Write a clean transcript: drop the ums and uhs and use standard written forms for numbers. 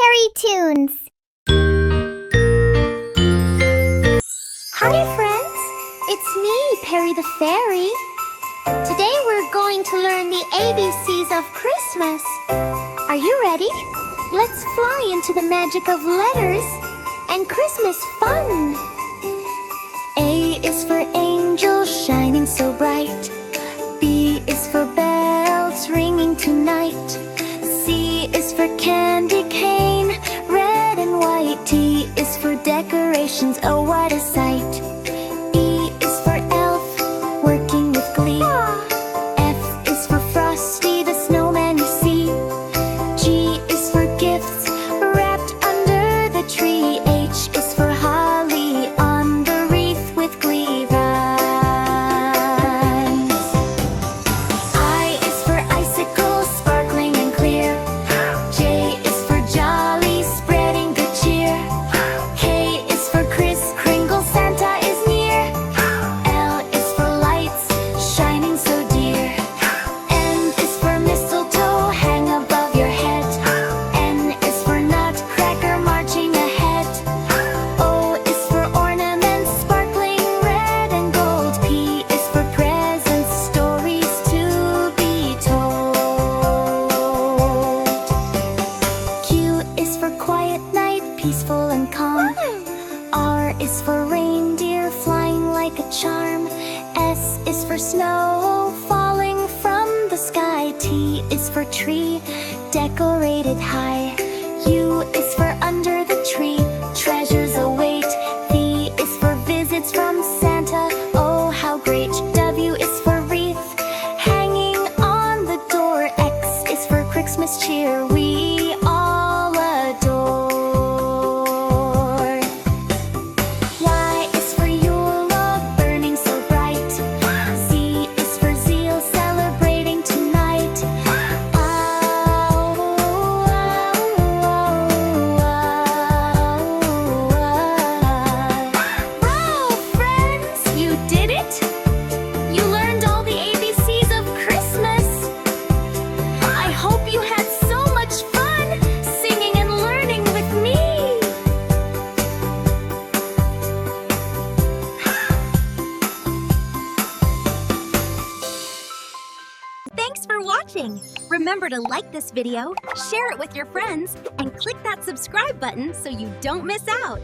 Peri Toons. Hi friends, it's me, Peri the Fairy. Today we're going to learn the ABCs of Christmas. Are you ready? Let's fly into the magic of letters and Christmas fun. A is for angels shining so bright. B is for bells ringing tonight. C is for candy cane, red and white. T is for decorations, oh what a sight. E is for elf, working with glee. F is for Frosty, the snowman you see. G is for gifts, wrapped under the tree. H is for holly, on the wreath with glee vines. I is for icicles, sparkling and clear. J is for jolly, spreading good cheer. K is for Kris Kringle, Santa is near. L is for lights, shining so dear. M is for mistletoe, hang above your head. N is for nutcracker, marching ahead. O is for ornaments, sparkling red and gold. P is for presents, stories to be told. Q is for quiet night, peaceful and calm. R is for reindeer, flying like a charm. S is for snow, falling from the sky. T is for tree, decorated high. U is for under the tree, treasures await. V is for visits from Santa, oh how great. W is for wreath, hanging on the door. X is for Christmas cheer, we all adore. Y is for Yule log, burning so bright. Z is for zeal, celebrating tonight. Wow, friends, you did it! You learned all the ABCs of Christmas. I hope you had so much fun singing and learning with me. Thanks for watching! Remember to like this video, share it with your friends, and click that subscribe button so you don't miss out.